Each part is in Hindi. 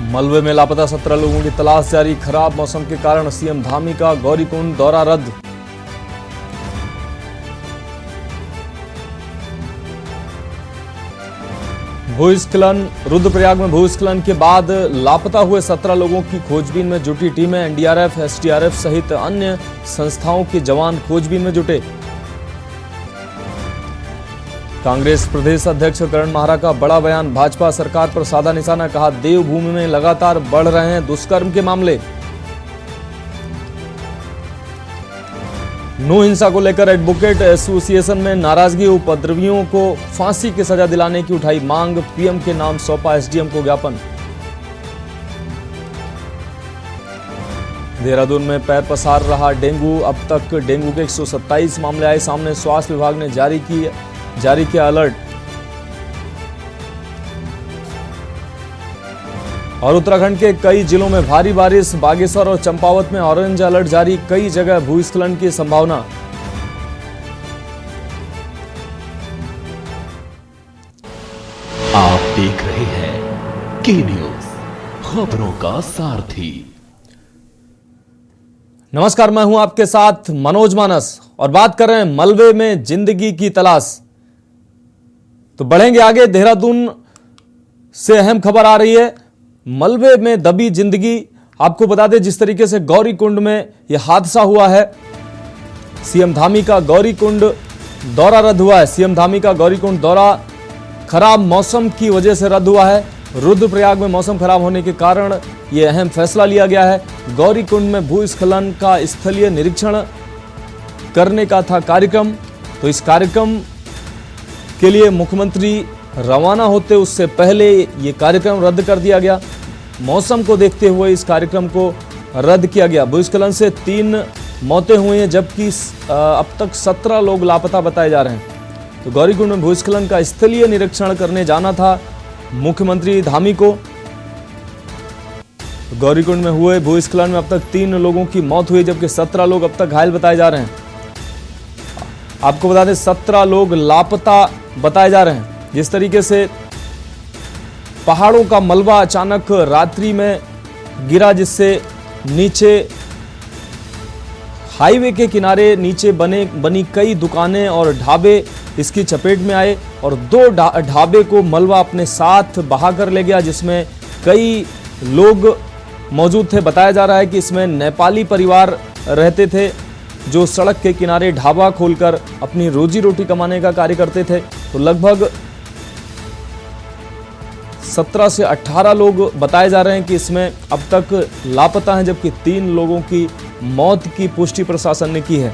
मलबे में लापता 17 लोगों की तलाश जारी। खराब मौसम के कारण सीएम धामी का गौरीकुंड दौरा रद्द। भूस्खलन। रुद्रप्रयाग में भूस्खलन के बाद लापता हुए 17 लोगों की खोजबीन में जुटी टीमें। एनडीआरएफ, एसडीआरएफ सहित अन्य संस्थाओं के जवान खोजबीन में जुटे। कांग्रेस प्रदेश अध्यक्ष करण माहरा का बड़ा बयान। भाजपा सरकार पर साधा निशाना। कहा, देवभूमि में लगातार बढ़ रहे हैं दुष्कर्म के मामले। नो हिंसा को लेकर एडवोकेट एसोसिएशन में नाराजगी। उपद्रवियों को फांसी की सजा दिलाने की उठाई मांग। पीएम के नाम सौंपा एसडीएम को ज्ञापन। देहरादून में पैर पसार रहा डेंगू। अब तक डेंगू के 127 मामले आए सामने। स्वास्थ्य विभाग ने जारी किया अलर्ट। और उत्तराखंड के कई जिलों में भारी बारिश। बागेश्वर और चंपावत में ऑरेंज अलर्ट जारी। कई जगह भूस्खलन की संभावना। आप देख रहे हैं के न्यूज, खबरों का सारथी। नमस्कार, मैं हूं आपके साथ मनोज मानस और बात कर रहे हैं मलबे में जिंदगी की तलाश। तो बढ़ेंगे आगे। देहरादून से अहम खबर आ रही है। मलबे में दबी जिंदगी। आपको बता दें, जिस तरीके से गौरीकुंड में यह हादसा हुआ है, सीएम धामी का गौरीकुंड दौरा रद्द हुआ है। सीएम धामी का गौरीकुंड दौरा खराब मौसम की वजह से रद्द हुआ है। रुद्रप्रयाग में मौसम खराब होने के कारण यह अहम फैसला लिया गया है। गौरीकुंड में भूस्खलन का स्थलीय निरीक्षण करने का था कार्यक्रम। तो इस कार्यक्रम के लिए मुख्यमंत्री रवाना होते उससे पहले ये कार्यक्रम रद्द कर दिया गया। मौसम को देखते हुए इस कार्यक्रम को रद्द किया गया। भूस्खलन से 3 मौतें हुई हैं, जबकि अब तक 17 लोग लापता बताए जा रहे हैं। तो गौरीकुंड में भूस्खलन का स्थलीय निरीक्षण करने जाना था मुख्यमंत्री धामी को। गौरीकुंड में हुए भूस्खलन में अब तक 3 लोगों की मौत हुई, जबकि 17 लोग अब तक घायल बताए जा रहे हैं। आपको बता दें, 17 लोग लापता बताए जा रहे हैं। जिस तरीके से पहाड़ों का मलबा अचानक रात्रि में गिरा, जिससे नीचे हाईवे के किनारे नीचे बनी कई दुकानें और ढाबे इसकी चपेट में आए और 2 ढाबे को मलबा अपने साथ बहा कर ले गया, जिसमें कई लोग मौजूद थे। बताया जा रहा है कि इसमें नेपाली परिवार रहते थे, जो सड़क के किनारे ढाबा खोलकर अपनी रोजी रोटी कमाने का कार्य करते थे। तो लगभग 17 से 18 लोग बताए जा रहे हैं कि इसमें अब तक लापता हैं, जबकि 3 लोगों की मौत की पुष्टि प्रशासन ने की है।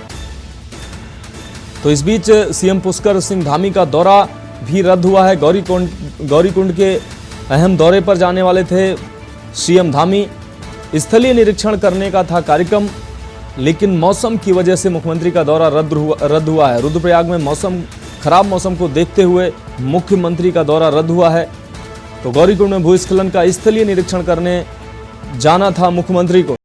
तो इस बीच सीएम पुष्कर सिंह धामी का दौरा भी रद्द हुआ है। गौरीकुंड के अहम दौरे पर जाने वाले थे सीएम धामी। स्थलीय निरीक्षण करने का था कार्यक्रम, लेकिन मौसम की वजह से मुख्यमंत्री का दौरा रद्द हुआ है। रुद्रप्रयाग में खराब मौसम को देखते हुए मुख्यमंत्री का दौरा रद्द हुआ है। तो गौरीकुंड में भूस्खलन का स्थलीय निरीक्षण करने जाना था मुख्यमंत्री को।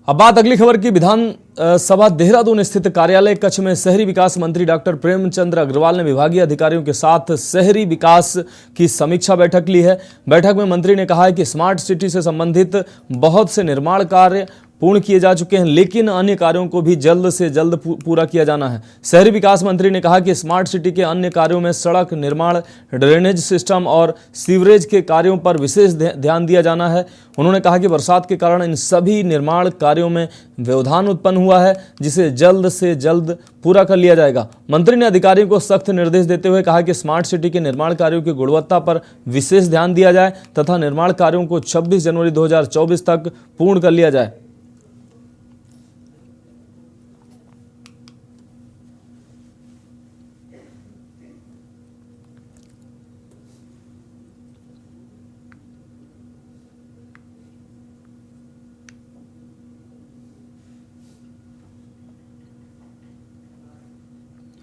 अब बात अगली खबर की। विधानसभा देहरादून स्थित कार्यालय कक्ष में शहरी विकास मंत्री डॉक्टर प्रेमचंद्र अग्रवाल ने विभागीय अधिकारियों के साथ शहरी विकास की समीक्षा बैठक ली है। बैठक में मंत्री ने कहा है कि स्मार्ट सिटी से संबंधित बहुत से निर्माण कार्य पूर्ण किए जा चुके हैं, लेकिन अन्य कार्यों को भी जल्द से जल्द पूरा किया जाना है। शहरी विकास मंत्री ने कहा कि स्मार्ट सिटी के अन्य कार्यों में सड़क निर्माण, ड्रेनेज सिस्टम और सीवरेज के कार्यों पर विशेष ध्यान दिया जाना है। उन्होंने कहा कि बरसात के कारण इन सभी निर्माण कार्यों में व्यवधान उत्पन्न हुआ है, जिसे जल्द से जल्द पूरा कर लिया जाएगा। मंत्री ने अधिकारियों को सख्त निर्देश देते हुए कहा कि स्मार्ट सिटी के निर्माण कार्यों की गुणवत्ता पर विशेष ध्यान दिया जाए तथा निर्माण कार्यों को 26 जनवरी 2024 तक पूर्ण कर लिया जाए।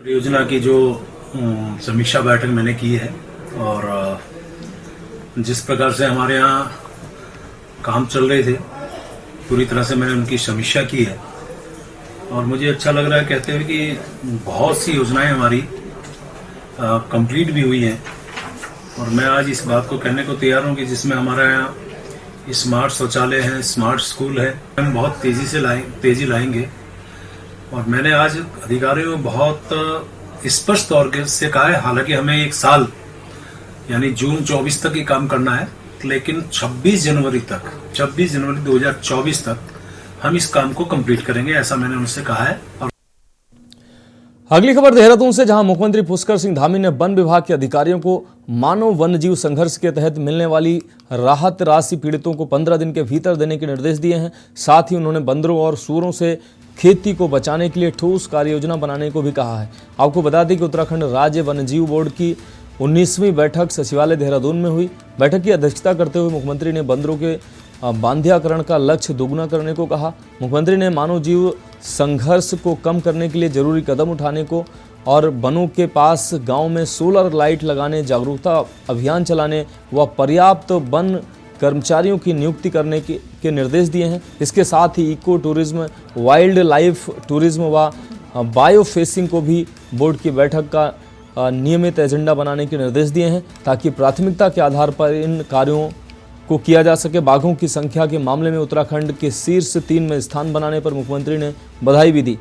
परियोजना की जो समीक्षा बैठक मैंने की है और जिस प्रकार से हमारे यहाँ काम चल रहे थे, पूरी तरह से मैंने उनकी समीक्षा की है और मुझे अच्छा लग रहा है कहते हुए कि बहुत सी योजनाएं हमारी कंप्लीट भी हुई हैं और मैं आज इस बात को कहने को तैयार हूँ कि जिसमें हमारा यहाँ स्मार्ट शौचालय है, स्मार्ट स्कूल है, हम बहुत तेजी लाएंगे। और मैंने आज अधिकारियों को बहुत स्पष्ट तौर से कहा है, हालांकि हमें 1 साल यानी जून 24 तक ही काम करना है, लेकिन 26 जनवरी 2024 तक हम इस काम को कंप्लीट करेंगे, ऐसा मैंने उनसे कहा है। और अगली खबर देहरादून से, जहां मुख्यमंत्री पुष्कर सिंह धामी ने वन विभाग के अधिकारियों को मानव वन्यजीव संघर्ष के तहत मिलने वाली राहत राशि पीड़ितों को 15 दिन के भीतर देने के निर्देश दिए हैं। साथ ही उन्होंने बंदरों और सूअरों से खेती को बचाने के लिए ठोस कार्य योजना बनाने को भी कहा है। आपको बता दें कि उत्तराखंड राज्य वन्यजीव बोर्ड की 19वीं बैठक सचिवालय देहरादून में हुई। बैठक की अध्यक्षता करते हुए मुख्यमंत्री ने बंदरों के बांध्याकरण का लक्ष्य दोगुना करने को कहा। मुख्यमंत्री ने मानव जीव संघर्ष को कम करने के लिए जरूरी कदम उठाने को और वनों के पास गांव में सोलर लाइट लगाने, जागरूकता अभियान चलाने व पर्याप्त वन कर्मचारियों की नियुक्ति करने के निर्देश दिए हैं। इसके साथ ही eco tourism, wildlife tourism व बायोफेसिंग को भी बोर्ड की बैठक का नियमित एजेंडा बनाने के निर्देश दिए हैं, ताकि प्राथमिकता के आधार पर इन कार्यों को किया जा सके। बाघों की संख्या के मामले में उत्तराखंड के शीर्ष 3 में स्थान बनाने पर मुख्यमंत्री ने बधाई भी दी।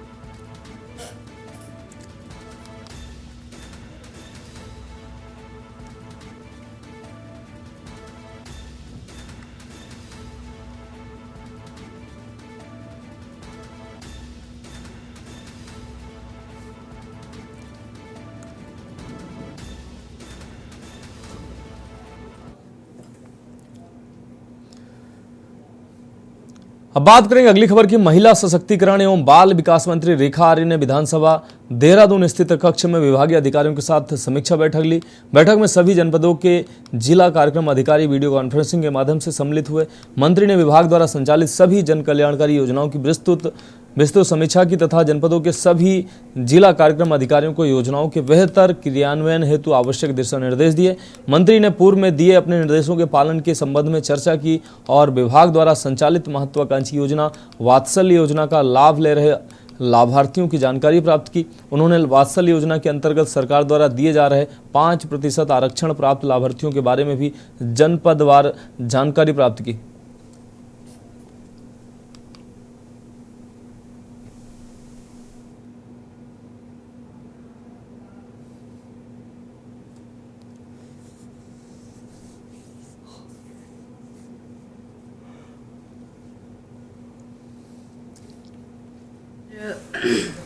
अब बात करेंगे अगली खबर की। महिला सशक्तिकरण एवं बाल विकास मंत्री रेखा आर्य ने विधानसभा देहरादून स्थित कक्ष में विभागीय अधिकारियों के साथ समीक्षा बैठक ली। बैठक में सभी जनपदों के जिला कार्यक्रम अधिकारी वीडियो कॉन्फ्रेंसिंग के माध्यम से सम्मिलित हुए। मंत्री ने विभाग द्वारा संचालित सभी जन कल्याणकारी योजनाओं की विस्तृत समीक्षा की तथा जनपदों के सभी जिला कार्यक्रम अधिकारियों को योजनाओं के बेहतर क्रियान्वयन हेतु आवश्यक दिशा निर्देश दिए। मंत्री ने पूर्व में दिए अपने निर्देशों के पालन के संबंध में चर्चा की और विभाग द्वारा संचालित महत्वाकांक्षी योजना वात्सल्य योजना का लाभ ले रहे लाभार्थियों की जानकारी प्राप्त की। उन्होंने वात्सल्य योजना के अंतर्गत सरकार द्वारा दिए जा रहे 5% आरक्षण प्राप्त लाभार्थियों के बारे में भी जनपदवार जानकारी प्राप्त की।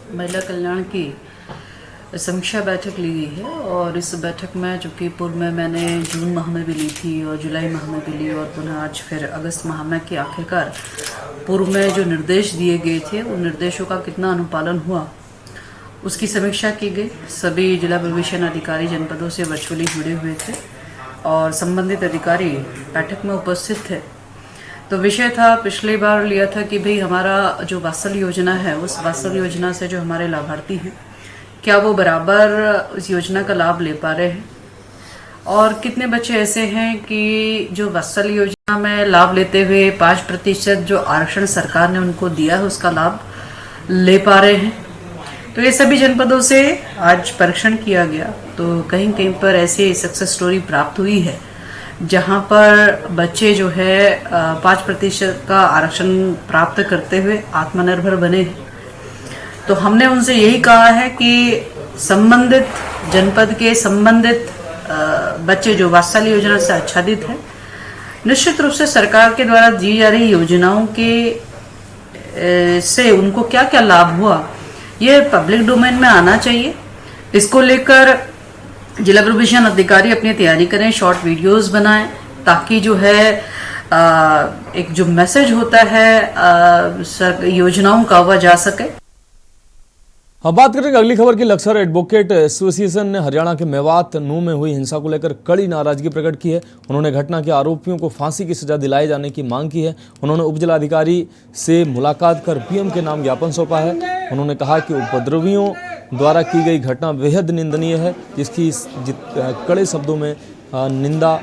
महिला कल्याण की समीक्षा बैठक ली गई है और इस बैठक में, चूँकि पूर्व में मैंने जून माह में भी ली थी और जुलाई माह में भी ली और पुनः आज फिर अगस्त माह में के आखिरकार पूर्व में जो निर्देश दिए गए थे उन निर्देशों का कितना अनुपालन हुआ उसकी समीक्षा की गई। सभी जिला प्रशासन अधिकारी जनपदों से वर्चुअली जुड़े हुए थे और संबंधित अधिकारी बैठक में उपस्थित थे। तो विषय था, पिछली बार लिया था कि भाई हमारा जो वात्सल्य योजना है उस वात्सल्य योजना से जो हमारे लाभार्थी हैं क्या वो बराबर उस योजना का लाभ ले पा रहे हैं और कितने बच्चे ऐसे हैं कि जो वात्सल्य योजना में लाभ लेते हुए 5% जो आरक्षण सरकार ने उनको दिया है उसका लाभ ले पा रहे हैं। तो ये सभी जनपदों से आज परीक्षण किया गया तो कहीं कहीं पर ऐसी सक्सेस स्टोरी प्राप्त हुई है जहां पर बच्चे जो है 5% का आरक्षण प्राप्त करते हुए आत्मनिर्भर बने। तो हमने उनसे यही कहा है कि संबंधित जनपद के संबंधित बच्चे जो वात्सल्य योजना से आच्छादित हैं, निश्चित रूप से सरकार के द्वारा दी जा रही योजनाओं के से उनको क्या क्या लाभ हुआ ये पब्लिक डोमेन में आना चाहिए। इसको लेकर जिला प्रशासन अधिकारी अपनी तैयारी करें, शॉर्ट वीडियोस बनाएं ताकि जो है एक जो मैसेज होता है योजनाओं का वह जा सके। अब बात करेंगे अगली खबर की। लक्सर एडवोकेट एसोसिएशन ने हरियाणा के मेवात नूह में हुई हिंसा को लेकर कड़ी नाराजगी प्रकट की है। उन्होंने घटना के आरोपियों को फांसी की सजा दिलाए जाने की मांग की है। उन्होंने उपजिलाधिकारी से मुलाकात कर पीएम के नाम ज्ञापन सौंपा है। उन्होंने कहा कि उपद्रवियों द्वारा की गई घटना बेहद निंदनीय है, जिसकी कड़े शब्दों में निंदा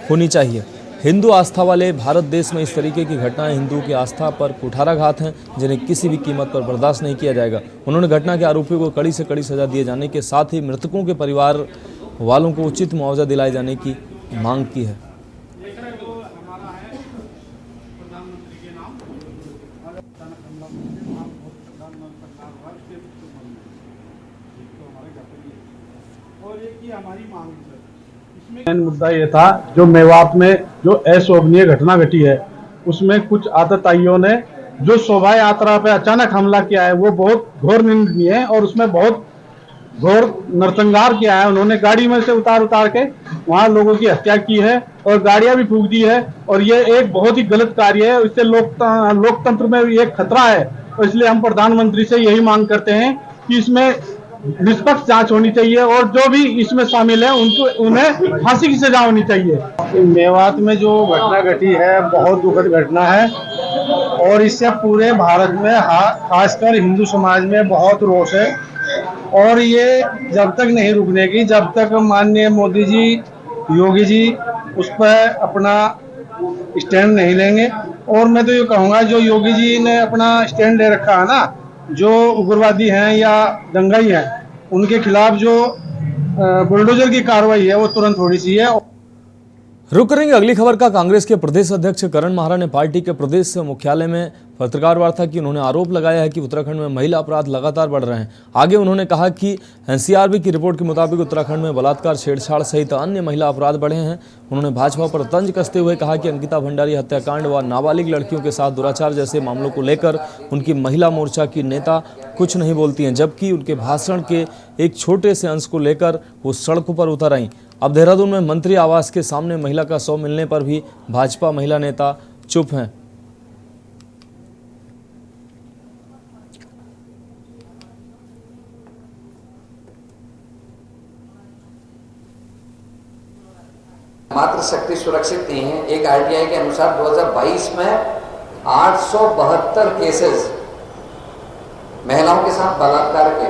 होनी चाहिए। हिंदू आस्था वाले भारत देश में इस तरीके की घटनाएं हिंदुओं की आस्था पर कुठाराघात हैं, जिन्हें किसी भी कीमत पर बर्दाश्त नहीं किया जाएगा। उन्होंने घटना के आरोपियों को कड़ी से कड़ी सजा दिए जाने के साथ ही मृतकों के परिवार वालों को उचित मुआवजा दिलाए जाने की मांग की है। मेन मुद्दा ये था जो मेवात में जो अशोभनीय घटना घटी है उसमें कुछ आतताइयों ने जो शोभा यात्रा पे अचानक हमला किया है वो बहुत घोर निंदनीय है और उसमें बहुत घोर नरसंहार किया है। उन्होंने गाड़ी में से उतार के वहां लोगों की हत्या की है और गाड़ियां भी फूंक दी है और ये एक बहुत ही गलत कार्य है। इससे लोकतंत्र में भी एक खतरा है और इसलिए हम प्रधानमंत्री से यही मांग करते हैं कि इसमें निष्पक्ष जांच होनी चाहिए और जो भी इसमें शामिल है उन्हें फांसी की सजा होनी चाहिए। मेवात में जो घटना घटी है बहुत दुखद घटना है और इससे पूरे भारत में खासकर हिंदू समाज में बहुत रोष है और ये जब तक नहीं रुकने की, जब तक माननीय मोदी जी, योगी जी उस पर अपना स्टैंड नहीं लेंगे। और मैं तो ये कहूँगा जो योगी जी ने अपना स्टैंड ले रखा है ना, जो उग्रवादी हैं या दंगाई हैं उनके खिलाफ जो बुलडोजर की कार्रवाई है वो तुरंत होनी चाहिए। रुक करेंगे अगली खबर का। कांग्रेस के प्रदेश अध्यक्ष करण माहरा ने पार्टी के प्रदेश मुख्यालय में पत्रकार वार्ता की। उन्होंने आरोप लगाया है कि उत्तराखंड में महिला अपराध लगातार बढ़ रहे हैं। आगे उन्होंने कहा कि एनसीआरबी की रिपोर्ट के मुताबिक उत्तराखंड में बलात्कार, छेड़छाड़ सहित अन्य महिला अपराध बढ़े हैं। उन्होंने भाजपा पर तंज कसते हुए कहा कि अंकिता भंडारी हत्याकांड व नाबालिग लड़कियों के साथ दुराचार जैसे मामलों को लेकर उनकी महिला मोर्चा की नेता कुछ नहीं बोलती हैं, जबकि उनके भाषण के एक छोटे से अंश को लेकर वो सड़कों पर उतर आईं। अब देहरादून में मंत्री आवास के सामने महिला का शव मिलने पर भी भाजपा महिला नेता चुप हैं। मात्र शक्ति सुरक्षित नहीं है। एक आरटीआई के अनुसार 2022 में 872 केसेस महिलाओं के साथ बलात्कार के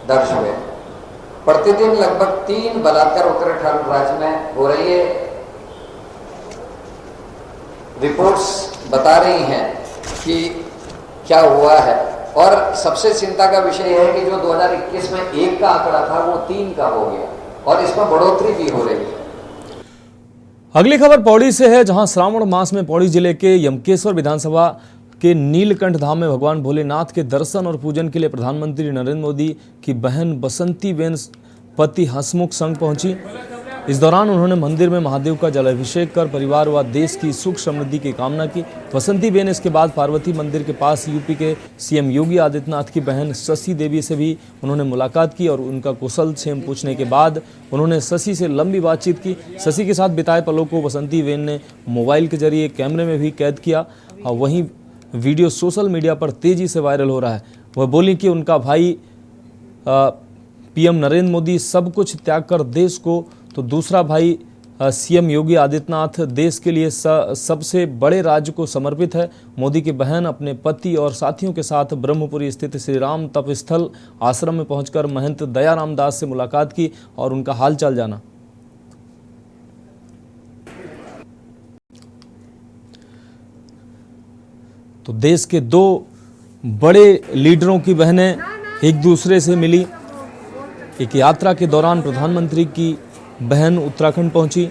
दर्ज हुए। प्रतिदिन लगभग 3 बलात्कार उत्तराखंड राज्य में हो रही है। रिपोर्ट्स बता रही हैं कि क्या हुआ है और सबसे चिंता का विषय है कि जो 2021 में 1 का आंकड़ा था वो 3 का हो गया और इसमें बढ़ोतरी भी हो रही है। अगली खबर पौड़ी से है, जहां श्रावण मास में पौड़ी जिले के यमकेश्वर विधानसभा के नीलकंठ धाम में भगवान भोलेनाथ के दर्शन और पूजन के लिए प्रधानमंत्री नरेंद्र मोदी की बहन बसंती बेन पति हंसमुख संग पहुंची। इस दौरान उन्होंने मंदिर में महादेव का जलाभिषेक कर परिवार व देश की सुख समृद्धि की कामना की। बसंती बेन इसके बाद पार्वती मंदिर के पास यूपी के सीएम योगी आदित्यनाथ की बहन शशि देवी से भी उन्होंने मुलाकात की और उनका कुशल क्षेम पूछने के बाद उन्होंने शशि से लंबी बातचीत की। शशि के साथ बिताए पलों को बसंती बेन ने मोबाइल के जरिए कैमरे में भी कैद किया और वहीं वीडियो सोशल मीडिया पर तेजी से वायरल हो रहा है। वह बोली कि उनका भाई पीएम नरेंद्र मोदी सब कुछ त्याग कर देश को, तो दूसरा भाई सीएम योगी आदित्यनाथ देश के लिए सबसे बड़े राज्य को समर्पित है। मोदी की बहन अपने पति और साथियों के साथ ब्रह्मपुरी स्थित श्री राम तपस्थल आश्रम में पहुंचकर महंत दयाराम दास से मुलाकात की और उनका हालचाल जाना। तो देश के 2 बड़े लीडरों की बहनें एक दूसरे से मिली। एक यात्रा के दौरान प्रधानमंत्री की बहन उत्तराखंड पहुंची।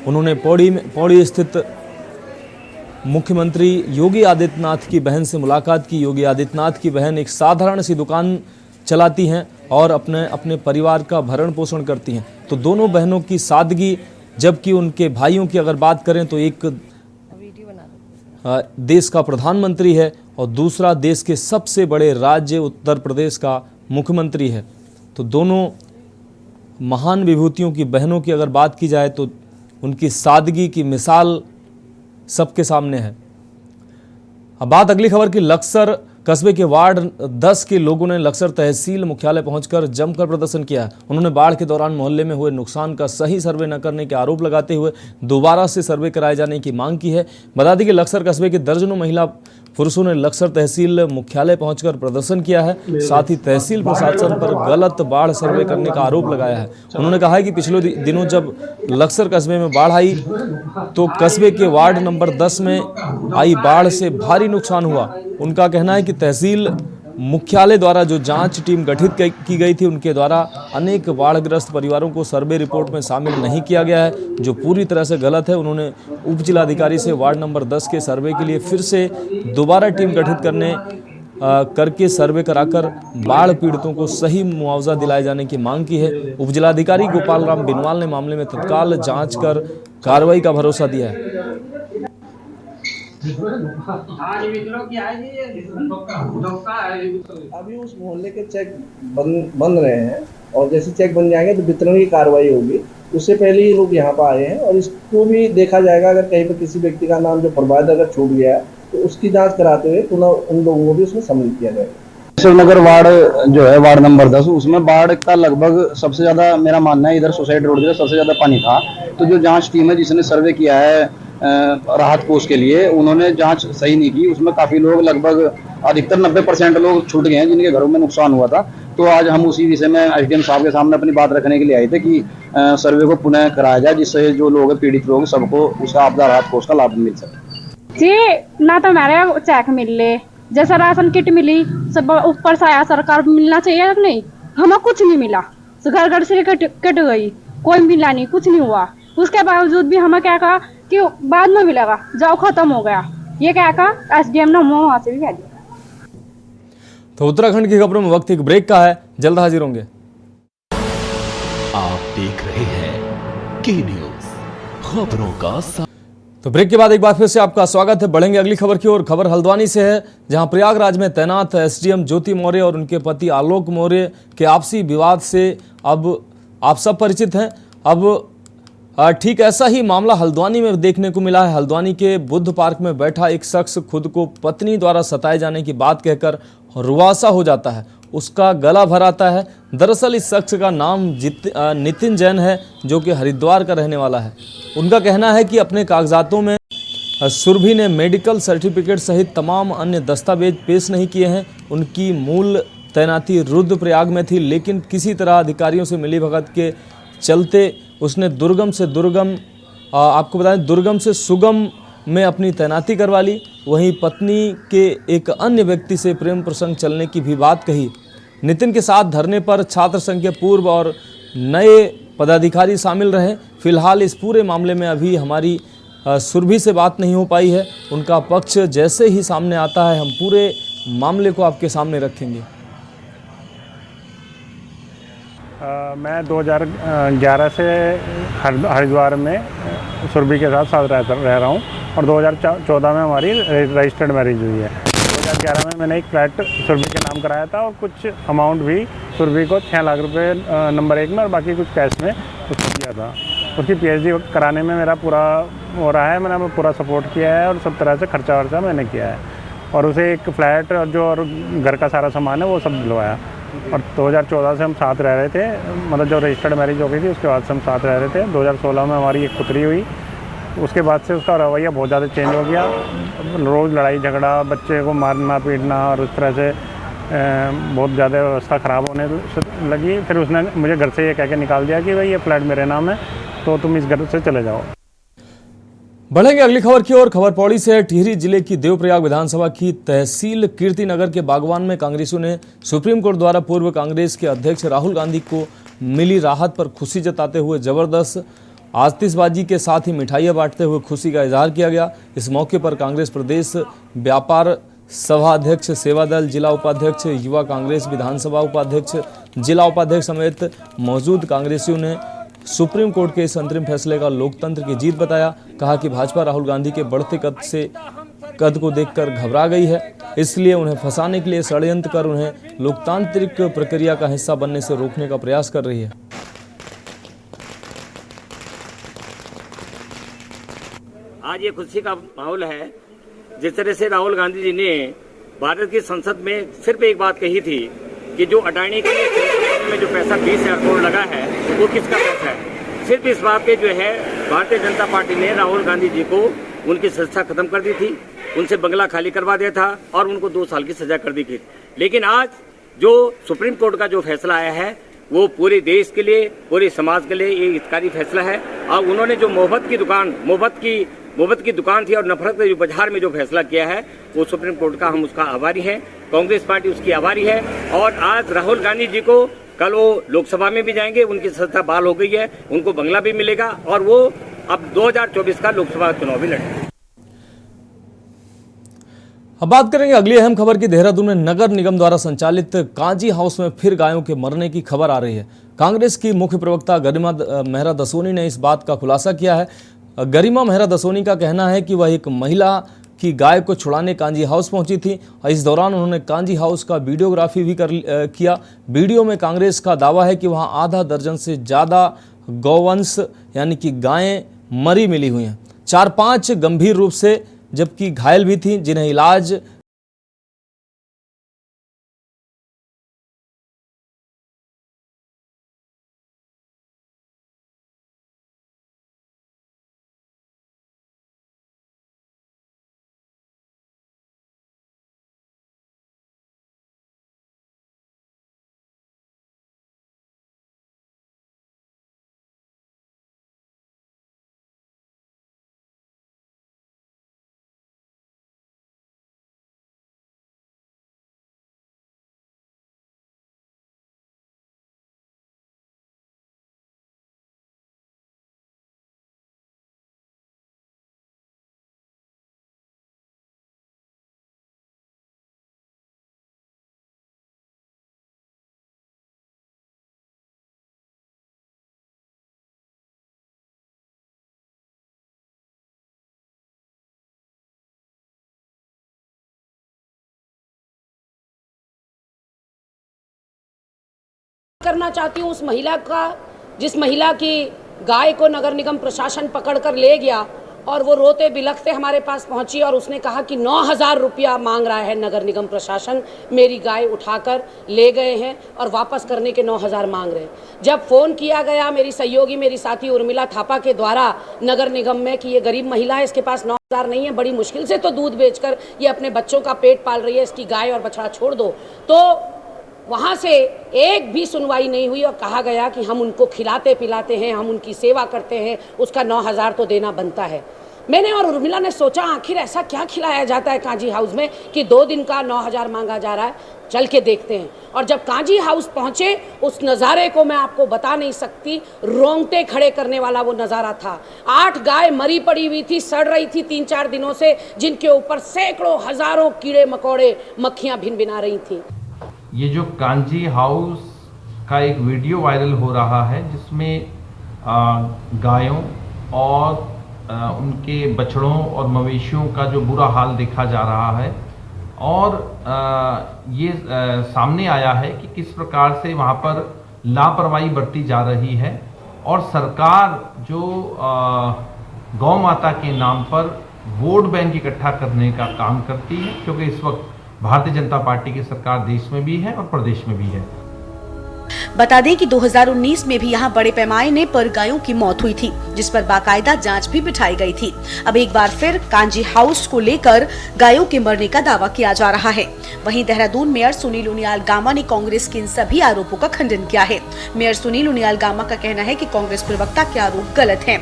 उन्होंने पौड़ी स्थित मुख्यमंत्री योगी आदित्यनाथ की बहन से मुलाकात की। योगी आदित्यनाथ की बहन एक साधारण सी दुकान चलाती हैं और अपने परिवार का भरण पोषण करती हैं। तो दोनों बहनों की सादगी, जबकि उनके भाइयों की अगर बात करें तो एक देश का प्रधानमंत्री है और दूसरा देश के सबसे बड़े राज्य उत्तर प्रदेश का मुख्यमंत्री है। तो दोनों महान विभूतियों की बहनों की अगर बात की जाए तो उनकी सादगी की मिसाल सबके सामने है। अब बात अगली खबर की। लक्सर कस्बे के वार्ड 10 के लोगों ने लक्सर तहसील मुख्यालय पहुंचकर जमकर प्रदर्शन किया। उन्होंने बाढ़ के दौरान मोहल्ले में हुए नुकसान का सही सर्वे न करने के आरोप लगाते हुए दोबारा से सर्वे कराए जाने की मांग की है। बता दें कि लक्सर कस्बे के दर्जनों महिला पुरुषों ने लक्सर तहसील मुख्यालय पहुंचकर प्रदर्शन किया है। साथ ही तहसील प्रशासन पर गलत बाढ़ सर्वे करने का आरोप लगाया है। उन्होंने कहा है कि पिछले दिनों जब लक्सर कस्बे में बाढ़ आई तो कस्बे के वार्ड नंबर 10 में आई बाढ़ से भारी नुकसान हुआ। उनका कहना है कि तहसील मुख्यालय द्वारा जो जांच टीम गठित की गई थी उनके द्वारा अनेक बाढ़ग्रस्त परिवारों को सर्वे रिपोर्ट में शामिल नहीं किया गया है, जो पूरी तरह से गलत है। उन्होंने उप जिलाधिकारी से वार्ड नंबर 10 के सर्वे के लिए फिर से दोबारा टीम गठित करके सर्वे कराकर बाढ़ पीड़ितों को सही मुआवजा दिलाए जाने की मांग की है। उप जिलाधिकारी गोपाल राम बिनवाल ने मामले में तत्काल जांच कर कार्रवाई का भरोसा दिया है। अभी उस मोहल्ले के चेक बन रहे हैं और जैसे चेक बन जाएंगे तो वितरण की कार्रवाई होगी। उससे पहले ही लोग यहाँ पर आए हैं और इसको भी देखा जाएगा, अगर कहीं पर किसी व्यक्ति का नाम जो प्रभावित अगर छूट गया है तो उसकी जांच कराते हुए पुनः उन लोगों को भी उसमें सम्मिलित किया जाएगा। शिवनगर वार्ड जो है वार्ड नंबर 10, उसमें बाढ़ का लगभग सबसे ज्यादा मेरा मानना है इधर सोसाइटी रोड पे सबसे ज्यादा पानी था। तो जो जांच टीम है जिसने सर्वे किया है राहत कोष के लिए, उन्होंने जांच सही नहीं की। उसमें काफी लोग लगभग अधिकतर 90% लोग छूट गए हैं जिनके घरों में नुकसान हुआ था। तो आज हम उसी विषय में एसडीएम साहब के सामने अपनी बात रखने के लिए आए थे कि सर्वे को पुनः कराया जाए, जिससे जो लोग पीड़ित लोग सबको उसका आपदा राहत कोष का लाभ मिल सके। जी ना तो हमारे चेक मिल ले, जैसा राशन किट मिली सब ऊपर से आया, सरकार मिलना चाहिए नहीं, हमें कुछ नहीं मिला। घर घर से कट गई, कोई मिला नहीं, कुछ नहीं हुआ। उसके बावजूद भी हमें क्या कहा कि बाद में मिलेगा, जाओ खत्म हो गया, ये क्या कहा एसडीएम ने हमें वहां से भी कह दिया। तो उत्तराखंड की खबरों में वक्त एक ब्रेक का है, जल्द हाजिर होंगे। आप देख रहे हैं के न्यूज खबरों का तो ब्रेक के बाद एक बार फिर से आपका स्वागत है। बढ़ेंगे अगली खबर की ओर। खबर हल्द्वानी से है, जहां प्रयागराज में तैनात एसडीएम ज्योति मौर्य और उनके पति आलोक मौर्य के आपसी विवाद से अब आप सब परिचित हैं। अब ठीक ऐसा ही मामला हल्द्वानी में देखने को मिला है। हल्द्वानी के बुद्ध पार्क में बैठा एक शख्स खुद को पत्नी द्वारा सताए जाने की बात कहकर रुआसा हो जाता है, उसका गला भराता है। दरअसल इस शख्स का नाम नितिन जैन है, जो कि हरिद्वार का रहने वाला है। उनका कहना है कि अपने कागजातों में सुरभि ने मेडिकल सर्टिफिकेट सहित तमाम अन्य दस्तावेज पेश नहीं किए हैं। उनकी मूल तैनाती रुद्रप्रयाग में थी, लेकिन किसी तरह अधिकारियों से मिलीभगत के चलते उसने दुर्गम से सुगम में अपनी तैनाती करवा ली। वहीं पत्नी के एक अन्य व्यक्ति से प्रेम प्रसंग चलने की भी बात कही। नितिन के साथ धरने पर छात्र संघ के पूर्व और नए पदाधिकारी शामिल रहे। फिलहाल इस पूरे मामले में अभी हमारी सुरभि से बात नहीं हो पाई है। उनका पक्ष जैसे ही सामने आता है हम पूरे मामले को आपके सामने रखेंगे। मैं 2011 से हरिद्वार में सुरभि के साथ रह रहा हूँ और 2014 में हमारी रजिस्टर्ड मैरिज हुई है। 2011 में मैंने एक फ्लैट सुरभि के नाम कराया था और कुछ अमाउंट भी सुरभि को 6 लाख रुपए नंबर 1 में और बाकी कुछ कैश में उसको दिया था। उसकी पीएचडी कराने में मेरा पूरा हो रहा है, मैंने पूरा सपोर्ट किया है और सब तरह से खर्चा वर्चा मैंने किया है और उसे एक फ्लैट और जो और घर का सारा सामान है वो सब दिलवाया। और 2014 से हम साथ रह रहे थे, मतलब जो रजिस्टर्ड मैरिज हो गई थी उसके बाद से हम साथ रह रहे थे। 2016 में हमारी एक पुत्री हुई, उसके बाद से उसका रवैया बहुत ज़्यादा चेंज हो गया। रोज़ लड़ाई झगड़ा, बच्चे को मारना पीटना और उस तरह से बहुत ज़्यादा व्यवस्था ख़राब होने लगी। फिर उसने मुझे घर से ये कह के निकाल दिया कि भाई ये फ्लैट मेरे नाम है तो तुम इस घर से चले जाओ। बढ़ेंगे अगली खबर की ओर। खबर पौड़ी से है। टिहरी जिले की देवप्रयाग विधानसभा की तहसील कीर्तिनगर के बागवान में कांग्रेसियों ने सुप्रीम कोर्ट द्वारा पूर्व कांग्रेस के अध्यक्ष राहुल गांधी को मिली राहत पर खुशी जताते हुए जबरदस्त आतिशबाजी के साथ ही मिठाइयां बांटते हुए खुशी का इजहार किया गया। इस मौके पर कांग्रेस प्रदेश व्यापार सभा अध्यक्ष, सेवा दल जिला उपाध्यक्ष, युवा कांग्रेस विधानसभा उपाध्यक्ष, जिला उपाध्यक्ष समेत मौजूद कांग्रेसियों ने सुप्रीम कोर्ट के इस अंतरिम फैसले का लोकतंत्र की जीत बताया। कहा कि भाजपा राहुल गांधी के बढ़ते कद को देखकर घबरा गई है, इसलिए उन्हें फंसाने के लिए षड्यंत्र कर उन्हें लोकतांत्रिक प्रक्रिया का हिस्सा बनने से रोकने का प्रयास कर रही है। आज ये खुशी का माहौल है। जिस तरह से राहुल गांधी जी ने भारत की संसद में सिर्फ एक बात कही थी कि जो अडानी के में जो पैसा 20,000 करोड़ लगा है वो किसका पैसा है। सिर्फ इस बात पे जो है भारतीय जनता पार्टी ने राहुल गांधी जी को उनकी संस्था खत्म कर दी थी, उनसे बंगला खाली करवा दिया था और उनको 2 साल की सजा कर दी थी। लेकिन आज जो सुप्रीम कोर्ट का जो फैसला आया है वो पूरे देश के लिए, पूरे समाज के लिए ये हितकारी फैसला है। और उन्होंने जो मोहब्बत की दुकान थी और नफरत के जो बाजार में जो फैसला किया है वो सुप्रीम कोर्ट का हम उसका आभारी हैं। कांग्रेस पार्टी उसकी आभारी है। और आज राहुल गांधी जी को कल वो लोकसभा में भी जाएंगे, उनकी सत्ता बहाल हो गई है, उनको बंगला भी मिलेगा और वो अब 2024 का लोकसभा चुनाव भी लड़ेंगे। अब बात करेंगे अगली अहम खबर की। देहरादून में नगर निगम द्वारा संचालित कांजी हाउस में फिर गायों के मरने की खबर आ रही है। कांग्रेस की मुख्य प्रवक्ता गरिमा मेहरा दसोनी ने इस बात का खुलासा किया है। गरिमा मेहरा दसोनी का कहना है कि वह एक महिला की गाय को छुड़ाने कांजी हाउस पहुंची थी। इस दौरान उन्होंने कांजी हाउस का वीडियोग्राफी भी किया। वीडियो में कांग्रेस का दावा है कि वहां आधा दर्जन से ज़्यादा गौवंश यानी कि गायें मरी मिली हुई हैं, 4-5 गंभीर रूप से जबकि घायल भी थीं, जिन्हें इलाज करना चाहती हूँ उस महिला का, जिस महिला की गाय को नगर निगम प्रशासन पकड़कर ले गया और वो रोते बिलखते हमारे पास पहुंची और उसने कहा कि 9,000 रुपया मांग रहा है नगर निगम प्रशासन। मेरी गाय उठाकर ले गए हैं और वापस करने के 9,000 मांग रहे हैं। जब फ़ोन किया गया मेरी सहयोगी, मेरी साथी उर्मिला थापा के द्वारा नगर निगम में कि ये गरीब महिला है, इसके पास 9,000 नहीं है, बड़ी मुश्किल से तो दूध बेचकर ये अपने बच्चों का पेट पाल रही है, इसकी गाय और बछड़ा छोड़ दो, तो वहाँ से एक भी सुनवाई नहीं हुई और कहा गया कि हम उनको खिलाते पिलाते हैं, हम उनकी सेवा करते हैं, उसका 9,000 तो देना बनता है। मैंने और उर्मिला ने सोचा आखिर ऐसा क्या खिलाया जाता है कांजी हाउस में कि 2 दिन का 9,000 मांगा जा रहा है, चल के देखते हैं। और जब कांजी हाउस पहुँचे उस नज़ारे को मैं आपको बता नहीं सकती, रोंगटे खड़े करने वाला वो नज़ारा था। 8 गाय मरी पड़ी हुई थी, सड़ रही थी 3-4 दिनों से, जिनके ऊपर सैकड़ों हज़ारों कीड़े मकोड़े मक्खियाँ भिन भिना रही थी। ये जो कांजी हाउस का एक वीडियो वायरल हो रहा है जिसमें गायों और उनके बछड़ों और मवेशियों का जो बुरा हाल देखा जा रहा है और ये सामने आया है कि किस प्रकार से वहाँ पर लापरवाही बरती जा रही है और सरकार जो गौ माता के नाम पर वोट बैंक इकट्ठा करने का काम करती है, क्योंकि इस वक्त भारतीय जनता पार्टी की सरकार देश में भी है और प्रदेश में भी है। बता दें कि 2019 में भी यहां बड़े पैमाने पर गायों की मौत हुई थी, जिस पर बाकायदा जांच भी बिठाई गई थी। अब एक बार फिर कांजी हाउस को लेकर गायों के मरने का दावा किया जा रहा है। वहीं देहरादून मेयर सुनील उनियाल गामा ने कांग्रेस के इन सभी आरोपों का खंडन किया है। मेयर सुनील उनियाल गामा का कहना है कि कांग्रेस प्रवक्ता के आरोप गलत हैं,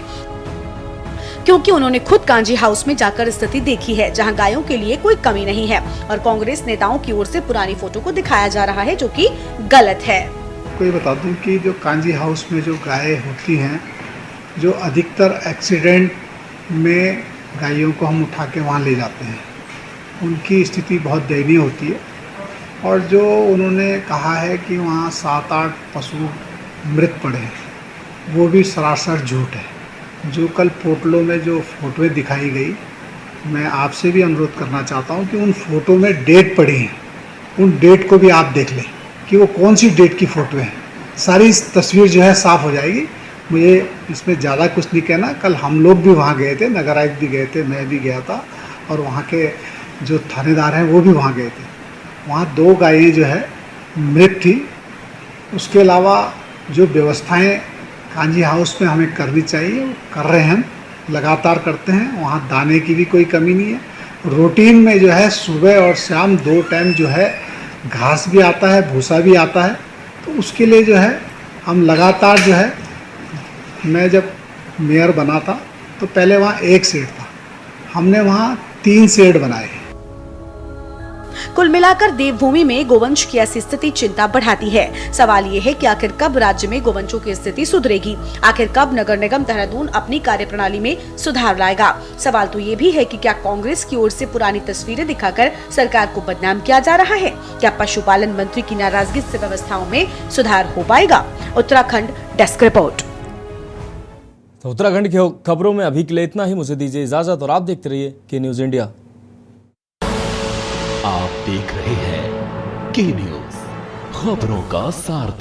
क्योंकि उन्होंने खुद कांजी हाउस में जाकर स्थिति देखी है जहां गायों के लिए कोई कमी नहीं है और कांग्रेस नेताओं की ओर से पुरानी फोटो को दिखाया जा रहा है, जो कि गलत है। कोई बता दूं कि जो कांजी हाउस में जो गायें होती हैं, जो अधिकतर एक्सीडेंट में गायों को हम उठा के वहाँ ले जाते हैं, उनकी स्थिति बहुत दयनीय होती है। और जो उन्होंने कहा है कि वहाँ 7-8 पशु मृत पड़े हैं, वो भी सरासर झूठ है। जो कल पोर्टलों में जो फोटोएं दिखाई गई, मैं आपसे भी अनुरोध करना चाहता हूं कि उन फोटो में डेट पड़ी है, उन डेट को भी आप देख लें कि वो कौन सी डेट की फ़ोटो है। सारी तस्वीर जो है साफ़ हो जाएगी। मुझे इसमें ज़्यादा कुछ नहीं कहना। कल हम लोग भी वहाँ गए थे, नगर आयुक्त भी गए थे, मैं भी गया था और वहाँ के जो थानेदार हैं वो भी वहाँ गए थे। वहाँ 2 गायें जो है मृत थी। उसके अलावा जो व्यवस्थाएँ कांजी हाउस में हमें करनी चाहिए वो कर रहे हैं, लगातार करते हैं। वहाँ दाने की भी कोई कमी नहीं है। रूटीन में जो है सुबह और शाम 2 टाइम जो है घास भी आता है, भूसा भी आता है। तो उसके लिए जो है हम लगातार जो है, मैं जब मेयर बना था तो पहले वहाँ 1 शेड था, हमने वहाँ 3 शेड बनाए। कुल मिलाकर देवभूमि में गोवंश की ऐसी स्थिति चिंता बढ़ाती है। सवाल ये है कि आखिर कब राज्य में गोवंशों की स्थिति सुधरेगी, आखिर कब नगर निगम देहरादून अपनी कार्यप्रणाली में सुधार लाएगा। सवाल तो ये भी है कि क्या कांग्रेस की ओर से पुरानी तस्वीरें दिखाकर सरकार को बदनाम किया जा रहा है? क्या पशुपालन मंत्री की नाराजगी से व्यवस्थाओं में सुधार हो पाएगा? Uttarakhand desk report. तो उत्तराखंड की खबरों में अभी के लिए इतना ही। मुझे दीजिए इजाजत और आप देखते रहिए के न्यूज इंडिया। आप देख रहे हैं के न्यूज, खबरों का सारथी।